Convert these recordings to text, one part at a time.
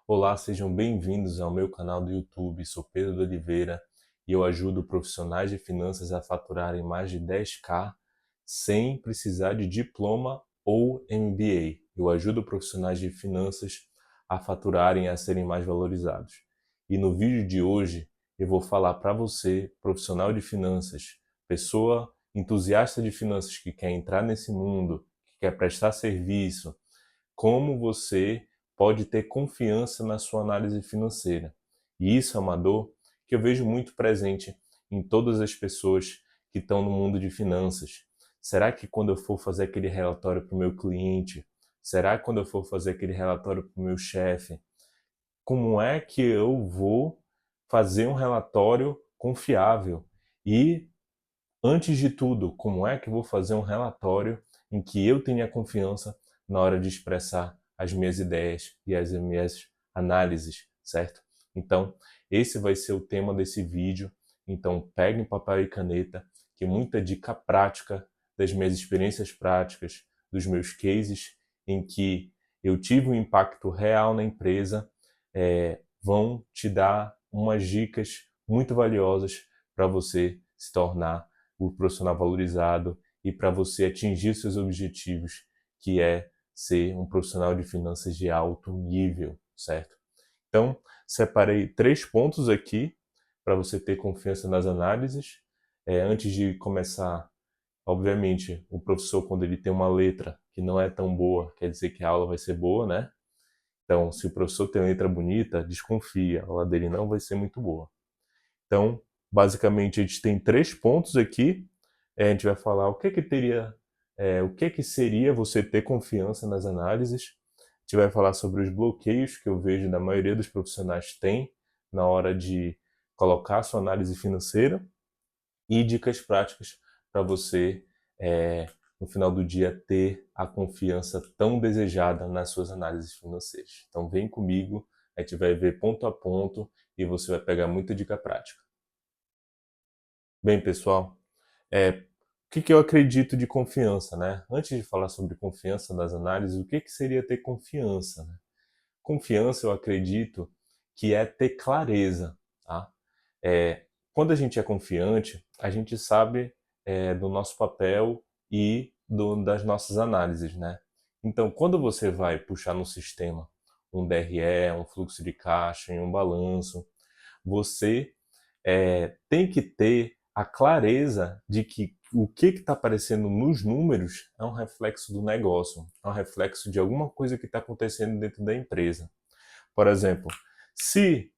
Olá, sejam bem-vindos ao meu canal do YouTube. Sou Pedro de Oliveira e eu ajudo profissionais de finanças a faturarem mais de 10k sem precisar de diploma ou MBA. Eu ajudo profissionais de finanças a faturarem e a serem mais valorizados. E no vídeo de hoje eu vou falar para você, profissional de finanças, pessoa entusiasta de finanças que quer entrar nesse mundo, que quer prestar serviço, como você pode ter confiança na sua análise financeira. E isso é uma dor que eu vejo muito presente em todas as pessoas que estão no mundo de finanças. Será que quando eu for fazer aquele relatório para o meu cliente, será que quando eu for fazer aquele relatório para o meu chefe, como é que eu vou fazer um relatório confiável? E, antes de tudo, como é que eu vou fazer um relatório em que eu tenha confiança na hora de expressar as minhas ideias e as minhas análises, certo? Então, esse vai ser o tema desse vídeo. Então, pegue um papel e caneta, que muita dica prática das minhas experiências práticas, dos meus cases em que eu tive um impacto real na empresa, vão te dar umas dicas muito valiosas para você se tornar o profissional valorizado e para você atingir seus objetivos, que é ser um profissional de finanças de alto nível, certo? Então, separei 3 pontos aqui para você ter confiança nas análises. Antes de começar, obviamente, o professor, quando ele tem uma letra que não é tão boa, quer dizer que a aula vai ser boa, né? Então, se o professor tem letra bonita, desconfia, a aula dele não vai ser muito boa. Então, basicamente, a gente tem 3 pontos aqui. A gente vai falar o que que seria você ter confiança nas análises. A gente vai falar sobre os bloqueios que eu vejo da maioria dos profissionais tem na hora de colocar a sua análise financeira e dicas práticas para você, no final do dia, ter a confiança tão desejada nas suas análises financeiras. Então, vem comigo, a gente vai ver ponto a ponto e você vai pegar muita dica prática. Bem, pessoal, o que eu acredito de confiança, né? Antes de falar sobre confiança nas análises, o que seria ter confiança, né? Confiança, eu acredito que é ter clareza, tá? Quando a gente é confiante, a gente sabe do nosso papel e das nossas análises, né? Então, quando você vai puxar no sistema um DRE, um fluxo de caixa e um balanço, você tem que ter a clareza de que o que está aparecendo nos números é um reflexo do negócio, é um reflexo de alguma coisa que está acontecendo dentro da empresa. Por exemplo, se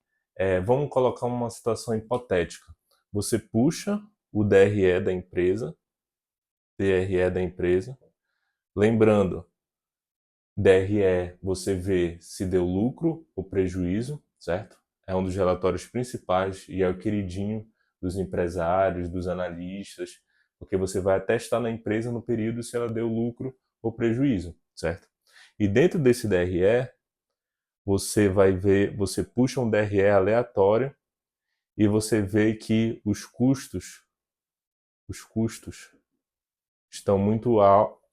vamos colocar uma situação hipotética, você puxa o DRE da empresa, lembrando, DRE você vê se deu lucro ou prejuízo, certo? É um dos relatórios principais e é o queridinho dos empresários, dos analistas, porque você vai atestar na empresa no período se ela deu lucro ou prejuízo, certo? E dentro desse DRE, você vai ver, você puxa um DRE aleatório e você vê que os custos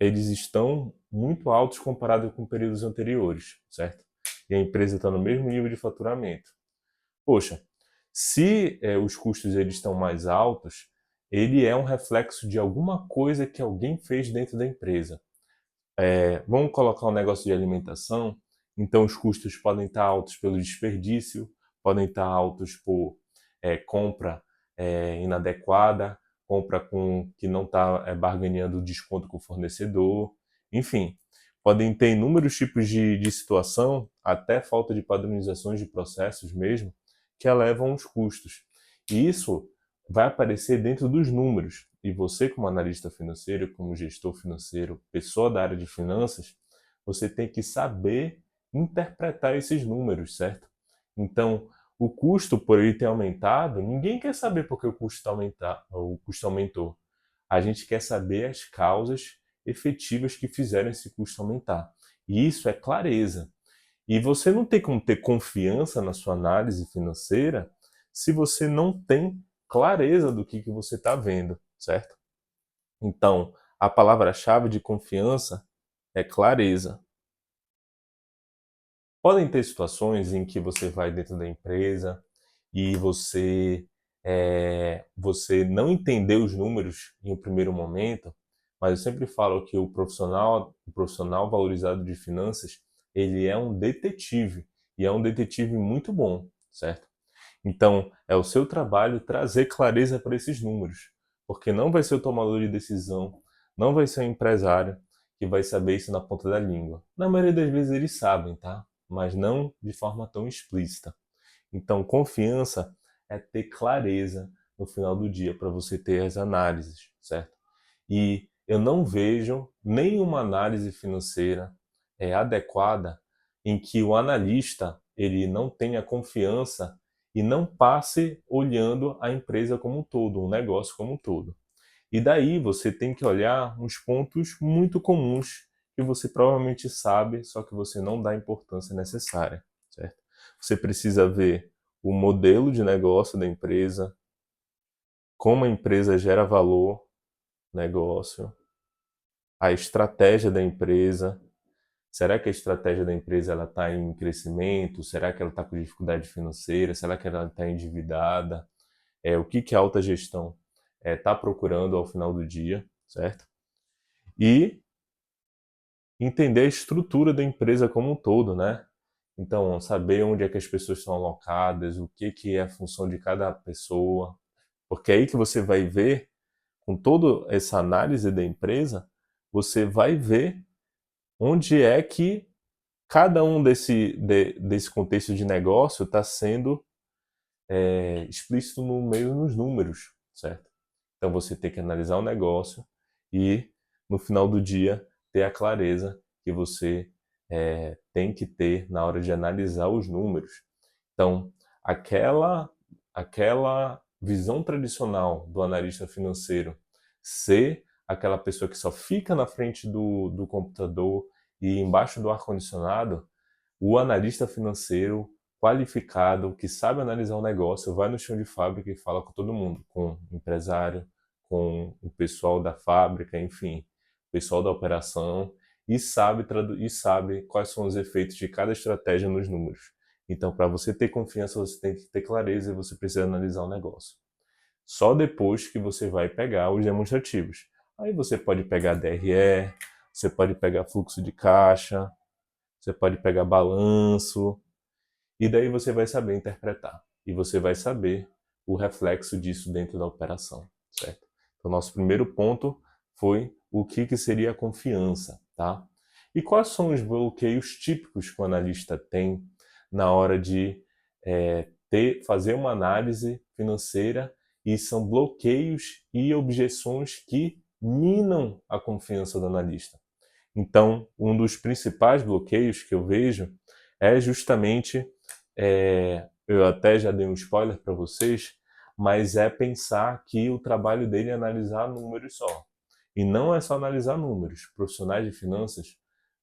eles estão muito altos comparado com períodos anteriores, certo? E a empresa está no mesmo nível de faturamento. Poxa, se os custos eles estão mais altos, ele é um reflexo de alguma coisa que alguém fez dentro da empresa. Vamos colocar um negócio de alimentação, então os custos podem estar altos pelo desperdício, podem estar altos por compra inadequada, compra que não está barganhando desconto com o fornecedor, enfim, podem ter inúmeros tipos de situação, até falta de padronizações de processos mesmo, que elevam os custos. E isso vai aparecer dentro dos números. E você, como analista financeiro, como gestor financeiro, pessoa da área de finanças, você tem que saber interpretar esses números, certo? Então, o custo por ele ter aumentado, ninguém quer saber por que o custo aumentou. A gente quer saber as causas efetivas que fizeram esse custo aumentar. E isso é clareza. E você não tem como ter confiança na sua análise financeira se você não tem clareza do que você está vendo, certo? Então, a palavra-chave de confiança é clareza. Podem ter situações em que você vai dentro da empresa e você não entendeu os números em um primeiro momento, mas eu sempre falo que o profissional valorizado de finanças, ele é um detetive, e é um detetive muito bom, certo? Então, é o seu trabalho trazer clareza para esses números, porque não vai ser o tomador de decisão, não vai ser o empresário que vai saber isso na ponta da língua. Na maioria das vezes eles sabem, tá? Mas não de forma tão explícita. Então, confiança é ter clareza no final do dia para você ter as análises, certo? E eu não vejo nenhuma análise financeira adequada em que o analista ele não tenha confiança e não passe olhando a empresa como um todo, o negócio como um todo. E daí você tem que olhar uns pontos muito comuns que você provavelmente sabe, só que você não dá a importância necessária, certo? Você precisa ver o modelo de negócio da empresa, como a empresa gera valor, negócio, a estratégia da empresa. Será que a estratégia da empresa ela está em crescimento? Será que ela está com dificuldade financeira? Será que ela está endividada? O que a alta gestão está procurando ao final do dia, certo? E entender a estrutura da empresa como um todo, né? Então, saber onde é que as pessoas estão alocadas, o que é a função de cada pessoa, porque é aí que você vai ver, com toda essa análise da empresa, você vai ver onde é que cada um desse contexto de negócio está sendo explícito no meio nos números, certo? Então você tem que analisar o negócio e, no final do dia, ter a clareza que você tem que ter na hora de analisar os números. Então, aquela visão tradicional do analista financeiro ser aquela pessoa que só fica na frente do computador e embaixo do ar-condicionado, o analista financeiro qualificado, que sabe analisar o negócio, vai no chão de fábrica e fala com todo mundo, com o empresário, com o pessoal da fábrica, enfim, o pessoal da operação, e sabe quais são os efeitos de cada estratégia nos números. Então, para você ter confiança, você tem que ter clareza e você precisa analisar o negócio. Só depois que você vai pegar os demonstrativos. Aí você pode pegar DRE, você pode pegar fluxo de caixa, você pode pegar balanço, e daí você vai saber interpretar. E você vai saber o reflexo disso dentro da operação, certo? Então, nosso primeiro ponto foi o que seria a confiança, tá? E quais são os bloqueios típicos que o analista tem na hora de fazer uma análise financeira, e são bloqueios e objeções que minam a confiança do analista. Então, um dos principais bloqueios que eu vejo é justamente, eu até já dei um spoiler para vocês, mas é pensar que o trabalho dele é analisar números só. E não é só analisar números. Profissionais de finanças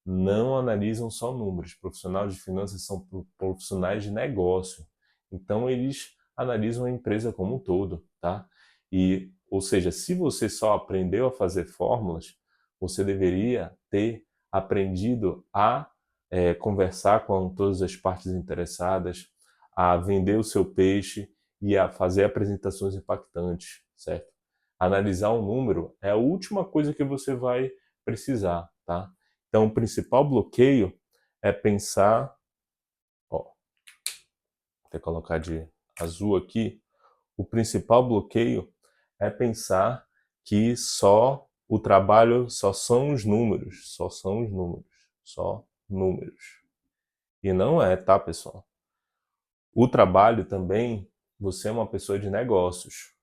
não analisam só números. Profissionais de finanças são profissionais de negócio. Então, eles analisam a empresa como um todo, tá? Ou seja, se você só aprendeu a fazer fórmulas, você deveria ter aprendido a conversar com todas as partes interessadas, a vender o seu peixe e a fazer apresentações impactantes, certo? Analisar um número é a última coisa que você vai precisar, tá? Então, o principal bloqueio é pensar, ó, vou até colocar de azul aqui, o principal bloqueio é pensar que só o trabalho só são os números, só são os números, só números. E não é, tá, pessoal? O trabalho também, você é uma pessoa de negócios,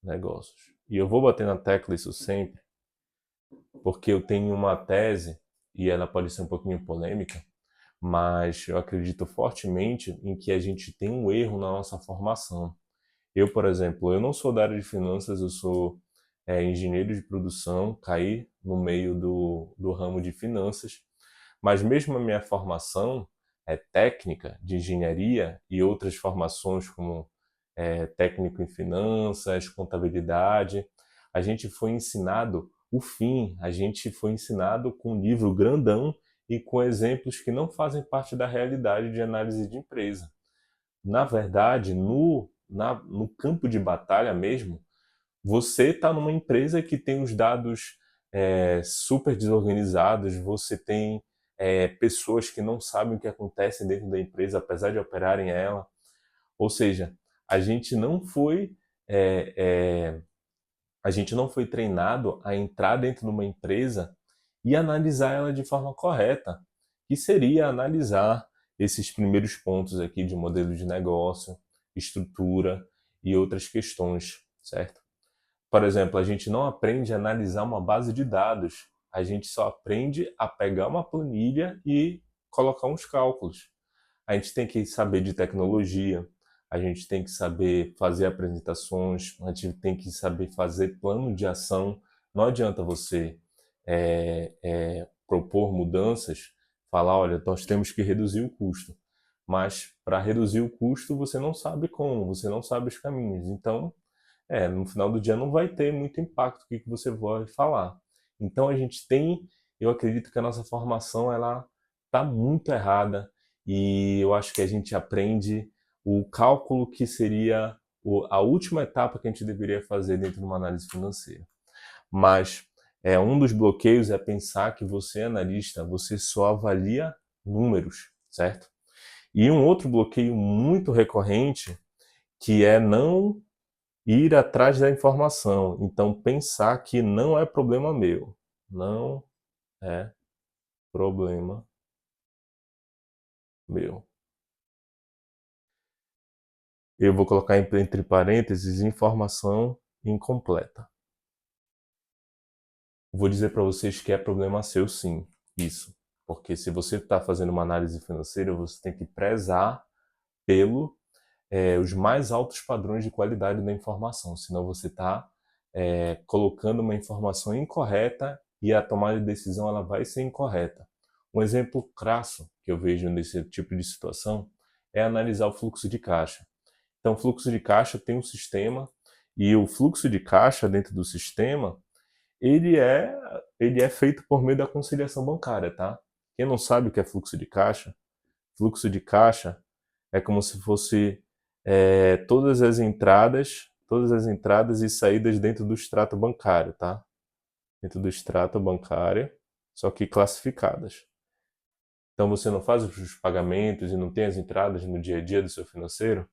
negócios. E eu vou bater na tecla isso sempre, porque eu tenho uma tese, e ela pode ser um pouquinho polêmica, mas eu acredito fortemente em que a gente tem um erro na nossa formação. Eu, por exemplo, eu não sou da área de finanças, eu sou engenheiro de produção, caí no meio do ramo de finanças, mas mesmo a minha formação técnica de engenharia e outras formações como técnico em finanças, contabilidade, a gente foi ensinado o fim, a gente foi ensinado com um livro grandão e com exemplos que não fazem parte da realidade de análise de empresa. Na verdade, no campo de batalha mesmo, você está numa empresa que tem os dados super desorganizados, você tem pessoas que não sabem o que acontece dentro da empresa, apesar de operarem ela. Ou seja, a gente não foi é, é, a gente não foi treinado a entrar dentro de uma empresa e analisar ela de forma correta, que seria analisar esses primeiros pontos aqui de modelo de negócio, estrutura e outras questões, certo? Por exemplo, a gente não aprende a analisar uma base de dados, a gente só aprende a pegar uma planilha e colocar uns cálculos. A gente tem que saber de tecnologia, a gente tem que saber fazer apresentações, a gente tem que saber fazer plano de ação. Não adianta você propor mudanças, falar, olha, nós temos que reduzir o custo. Mas para reduzir o custo, você não sabe como, você não sabe os caminhos. Então, no final do dia não vai ter muito impacto o que você vai falar. Então a gente tem, eu acredito que a nossa formação ela está muito errada e eu acho que a gente aprende o cálculo que seria a última etapa que a gente deveria fazer dentro de uma análise financeira. Mas um dos bloqueios é pensar que você, analista, você só avalia números, certo? E um outro bloqueio muito recorrente que é não ir atrás da informação. Então, pensar que não é problema meu. Não é problema meu. Eu vou colocar entre parênteses informação incompleta. Vou dizer para vocês que é problema seu, sim. Isso. Porque se você está fazendo uma análise financeira, você tem que prezar pelo os mais altos padrões de qualidade da informação. Senão você está colocando uma informação incorreta e a tomada de decisão ela vai ser incorreta. Um exemplo crasso que eu vejo nesse tipo de situação é analisar o fluxo de caixa. Então, o fluxo de caixa tem um sistema e o fluxo de caixa dentro do sistema ele é feito por meio da conciliação bancária, tá? Quem não sabe o que é fluxo de caixa é como se fosse todas as entradas e saídas dentro do extrato bancário, tá? Dentro do extrato bancário, só que classificadas. Então você não faz os pagamentos e não tem as entradas no dia a dia do seu financeiro.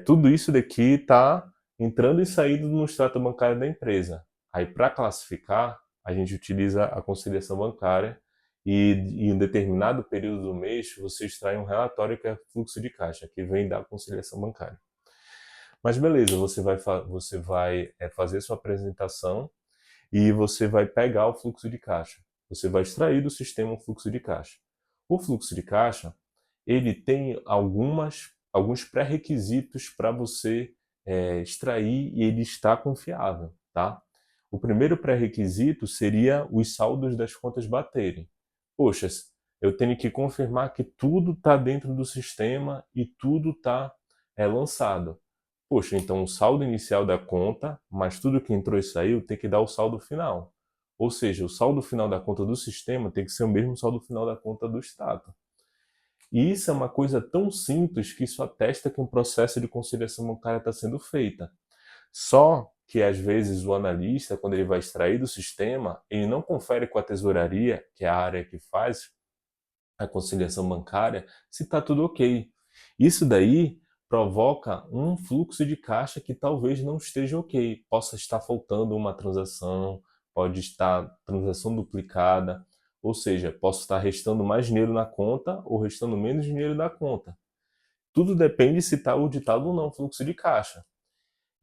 Tudo isso daqui está entrando e saindo no extrato bancário da empresa. Aí para classificar, a gente utiliza a conciliação bancária e em um determinado período do mês você extrai um relatório que é fluxo de caixa, que vem da conciliação bancária. Mas beleza, você vai fazer sua apresentação e você vai pegar o fluxo de caixa. Você vai extrair do sistema o fluxo de caixa. O fluxo de caixa, ele tem alguns pré-requisitos para você extrair e ele está confiável, tá? O primeiro pré-requisito seria os saldos das contas baterem. Poxa, eu tenho que confirmar que tudo está dentro do sistema e tudo está lançado. Poxa, então o saldo inicial da conta, mas tudo que entrou e saiu tem que dar o saldo final. Ou seja, o saldo final da conta do sistema tem que ser o mesmo saldo final da conta do Estado. E isso é uma coisa tão simples que isso atesta que um processo de conciliação bancária está sendo feita. Só que às vezes o analista, quando ele vai extrair do sistema, ele não confere com a tesouraria, que é a área que faz a conciliação bancária, se está tudo ok. Isso daí provoca um fluxo de caixa que talvez não esteja ok. Possa estar faltando uma transação, pode estar transação duplicada, ou seja, posso estar restando mais dinheiro na conta ou restando menos dinheiro na conta. Tudo depende se está auditado ou não o fluxo de caixa.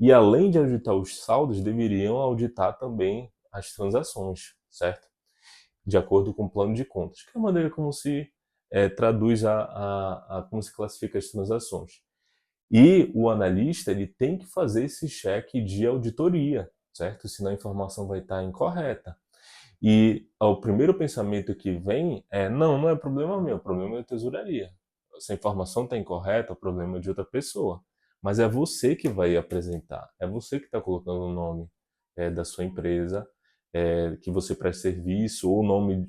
E além de auditar os saldos, deveriam auditar também as transações, certo? De acordo com o plano de contas, que é a maneira como se traduz como se classifica as transações. E o analista ele tem que fazer esse cheque de auditoria, certo? Senão a informação vai estar incorreta. E o primeiro pensamento que vem é: não é problema meu, o problema é da tesouraria. Se a informação está incorreta, o problema é de outra pessoa. Mas é você que vai apresentar, é você que está colocando o nome da sua empresa que você presta serviço, ou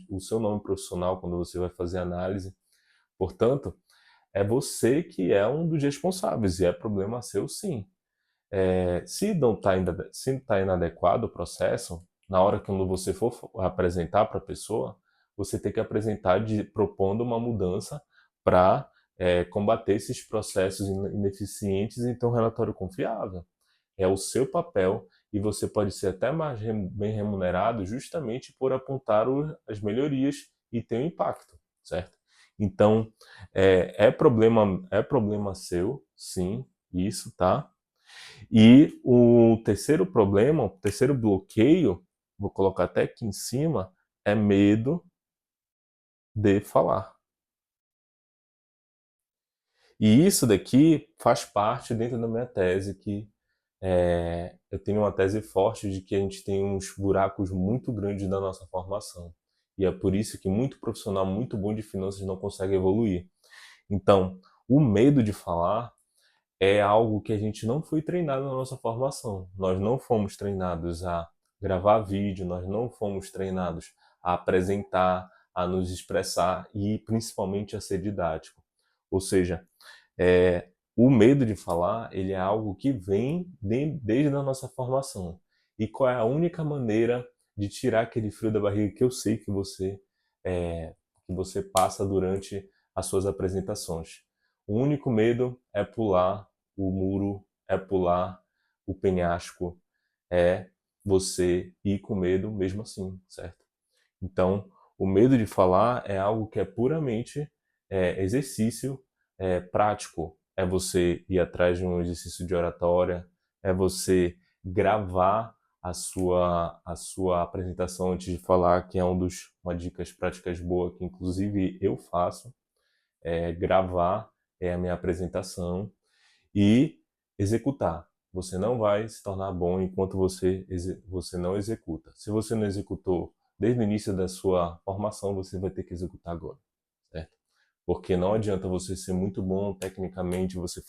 o seu nome profissional quando você vai fazer análise. Portanto, é você que é um dos responsáveis, e é problema seu sim. Se tá inadequado o processo, na hora que você for apresentar para a pessoa, você tem que apresentar propondo uma mudança para combater esses processos ineficientes e ter um relatório confiável. É o seu papel e você pode ser até mais bem remunerado justamente por apontar as melhorias e ter um impacto, certo? Então, é problema seu, sim, isso, tá? E o terceiro problema, o terceiro bloqueio, vou colocar até aqui em cima, é medo de falar. E isso daqui faz parte dentro da minha tese, que eu tenho uma tese forte de que a gente tem uns buracos muito grandes na nossa formação. E é por isso que muito profissional muito bom de finanças não consegue evoluir. Então, o medo de falar é algo que a gente não foi treinado na nossa formação. Nós não fomos treinados a gravar vídeo, nós não fomos treinados a apresentar, a nos expressar e principalmente a ser didático. Ou seja, o medo de falar, ele é algo que vem desde a nossa formação. E qual é a única maneira de tirar aquele frio da barriga que eu sei que você passa durante as suas apresentações? O único medo é pular o muro, é pular o penhasco, é você ir com medo mesmo assim, certo? Então, o medo de falar é algo que é puramente exercício prático. É você ir atrás de um exercício de oratória, é você gravar a sua apresentação antes de falar, que é uma dicas práticas boa que inclusive eu faço. Gravar a minha apresentação e executar. Você não vai se tornar bom enquanto você não executa. Se você não executou desde o início da sua formação, você vai ter que executar agora, certo? Porque não adianta você ser muito bom tecnicamente, você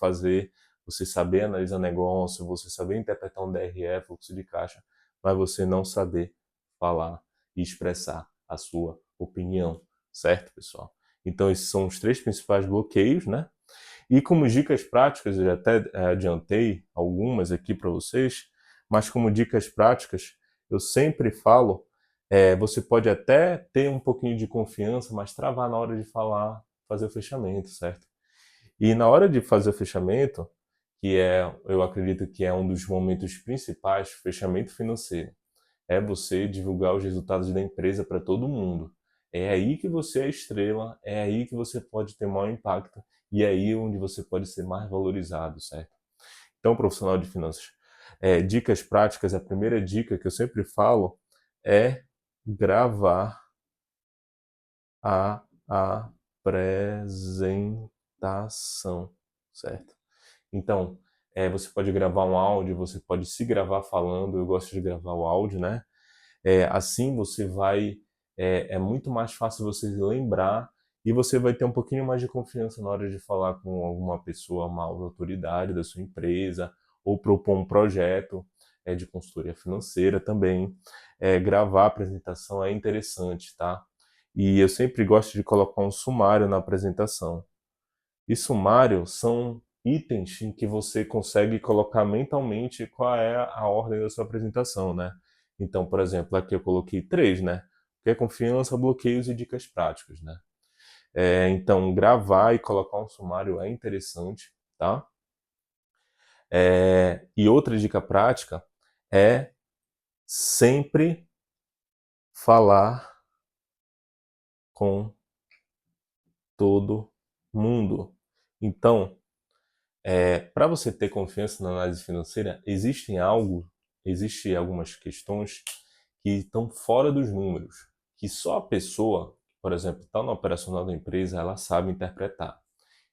saber analisar negócio, você saber interpretar um DRE, fluxo de caixa, mas você não saber falar e expressar a sua opinião, certo, pessoal? Então esses são os três principais bloqueios, né? E como dicas práticas, eu já até adiantei algumas aqui para vocês, mas como dicas práticas, eu sempre falo, você pode até ter um pouquinho de confiança, mas travar na hora de falar, fazer o fechamento, certo? E na hora de fazer o fechamento, eu acredito que é um dos momentos principais, fechamento financeiro, é você divulgar os resultados da empresa para todo mundo. É aí que você é estrela, é aí que você pode ter maior impacto e é aí onde você pode ser mais valorizado, certo? Então, profissional de finanças, dicas práticas, a primeira dica que eu sempre falo é gravar a apresentação, certo? Então, você pode gravar um áudio, você pode se gravar falando, eu gosto de gravar o áudio, né? Assim você vai, é muito mais fácil você lembrar e você vai ter um pouquinho mais de confiança na hora de falar com alguma pessoa, uma autoridade da sua empresa, ou propor um projeto de consultoria financeira também. Gravar a apresentação é interessante, tá? E eu sempre gosto de colocar um sumário na apresentação. E sumário são itens em que você consegue colocar mentalmente qual é a ordem da sua apresentação, né? Então, por exemplo, aqui eu coloquei três, né? Que é confiança, bloqueios e dicas práticas, né? Então, gravar e colocar um sumário é interessante, tá? E outra dica prática é sempre falar com todo mundo. Então, para você ter confiança na análise financeira, existe algumas questões que estão fora dos números, que só a pessoa, por exemplo, está no operacional da empresa, ela sabe interpretar.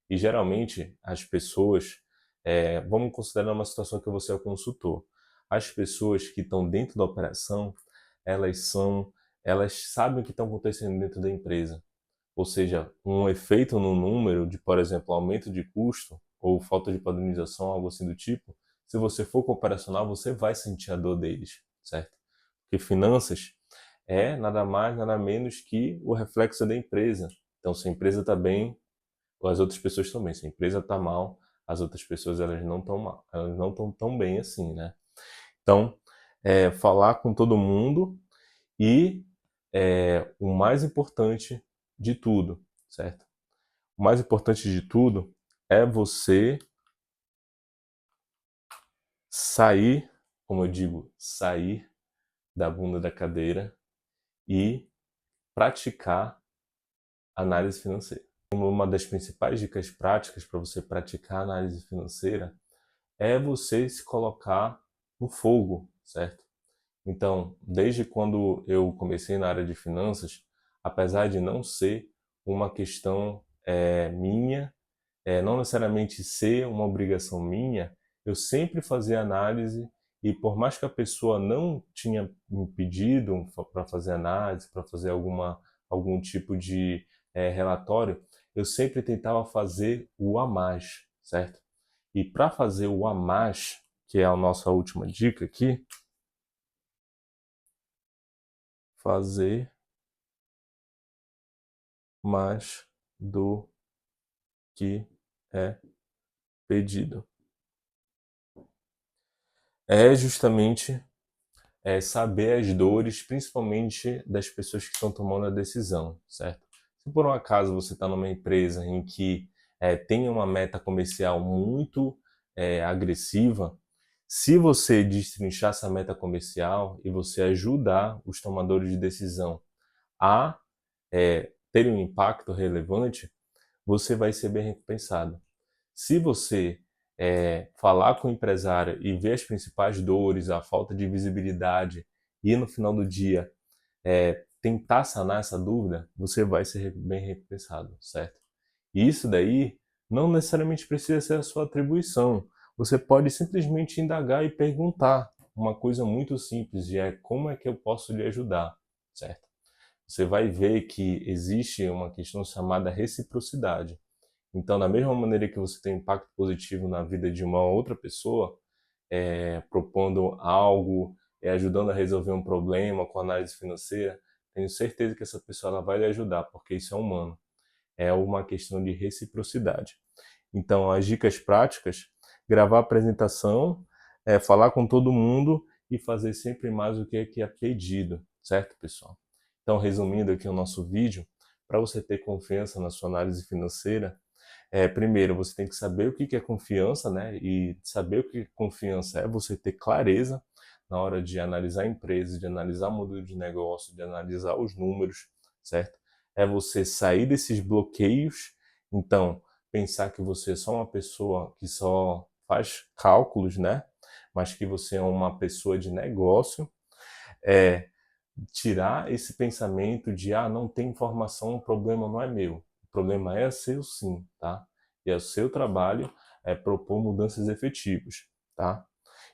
E geralmente as pessoas, vamos considerar uma situação que você é o consultor. As pessoas que estão dentro da operação, elas são, elas sabem o que está acontecendo dentro da empresa. Ou seja, um efeito no número de, por exemplo, aumento de custo ou falta de padronização, algo assim do tipo, se você for com o operacional, você vai sentir a dor deles, certo? Porque finanças é nada mais, nada menos que o reflexo da empresa. Então, se a empresa está bem, as outras pessoas estão bem. Se a empresa está mal, as outras pessoas elas não estão mal, elas não estão tão bem assim, né? Então, falar com todo mundo e o mais importante de tudo, certo? O mais importante de tudo é você sair, como eu digo, sair da bunda da cadeira e praticar análise financeira. Uma das principais dicas práticas para você praticar análise financeira é você se colocar no fogo, certo? Então, desde quando eu comecei na área de finanças, apesar de não ser uma questão minha, não necessariamente ser uma obrigação minha, eu sempre fazia análise e por mais que a pessoa não tinha me pedido para fazer análise, para fazer algum tipo de relatório, eu sempre tentava fazer o a mais, certo? E para fazer o a mais, que é a nossa última dica aqui, fazer mais do que é pedido. É justamente saber as dores, principalmente das pessoas que estão tomando a decisão, certo? Se por um acaso você está numa empresa em que tem uma meta comercial muito agressiva, se você destrinchar essa meta comercial e você ajudar os tomadores de decisão a terem um impacto relevante, você vai ser bem recompensado. Se você falar com o empresário e ver as principais dores, a falta de visibilidade, e no final do dia tentar sanar essa dúvida, você vai ser bem recompensado, certo? E isso daí não necessariamente precisa ser a sua atribuição. Você pode simplesmente indagar e perguntar. Uma coisa muito simples e como é que eu posso lhe ajudar, certo? Você vai ver que existe uma questão chamada reciprocidade. Então, da mesma maneira que você tem um impacto positivo na vida de uma outra pessoa, propondo algo, ajudando a resolver um problema com análise financeira, tenho certeza que essa pessoa ela vai lhe ajudar, porque isso é humano. É uma questão de reciprocidade. Então, as dicas práticas, gravar a apresentação, falar com todo mundo e fazer sempre mais o que é pedido, certo, pessoal? Então, resumindo aqui o nosso vídeo, para você ter confiança na sua análise financeira, primeiro, você tem que saber o que é confiança, né? E saber o que confiança é você ter clareza na hora de analisar a empresa, de analisar o modelo de negócio, de analisar os números, certo? É você sair desses bloqueios. Então, pensar que você é só uma pessoa que só faz cálculos, né? Mas que você é uma pessoa de negócio. Tirar esse pensamento de não tem informação, o problema não é meu. O problema é seu sim, tá? E é o seu trabalho propor mudanças efetivas, tá?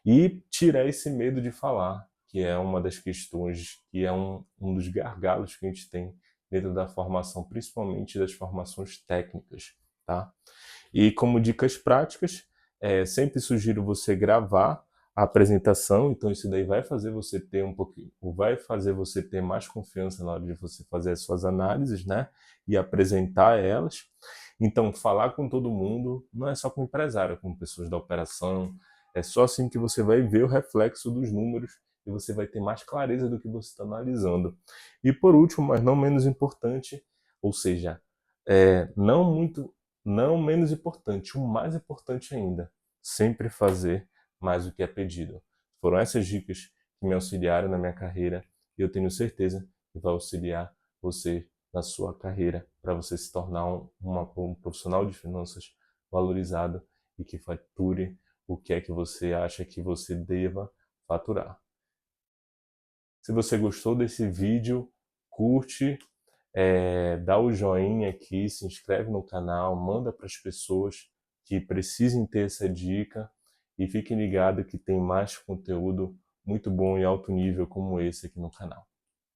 E tirar esse medo de falar, que é uma das questões, que é um dos gargalos que a gente tem dentro da formação, principalmente das formações técnicas, tá? E como dicas práticas, sempre sugiro você gravar a apresentação, então isso daí vai fazer você ter vai fazer você ter mais confiança na hora de você fazer as suas análises, né? E apresentar elas. Então, falar com todo mundo, não é só com o empresário, é com pessoas da operação, é só assim que você vai ver o reflexo dos números e você vai ter mais clareza do que você está analisando. E por último, mas não menos importante, ou seja, não menos importante, o mais importante ainda, sempre fazer mais do que é pedido. Foram essas dicas que me auxiliaram na minha carreira e eu tenho certeza que vai auxiliar você na sua carreira para você se tornar um profissional de finanças valorizado e que fature o que é que você acha que você deva faturar. Se você gostou desse vídeo, curte, dá o joinha aqui, se inscreve no canal, manda para as pessoas que precisem ter essa dica e fiquem ligados que tem mais conteúdo muito bom e alto nível como esse aqui no canal.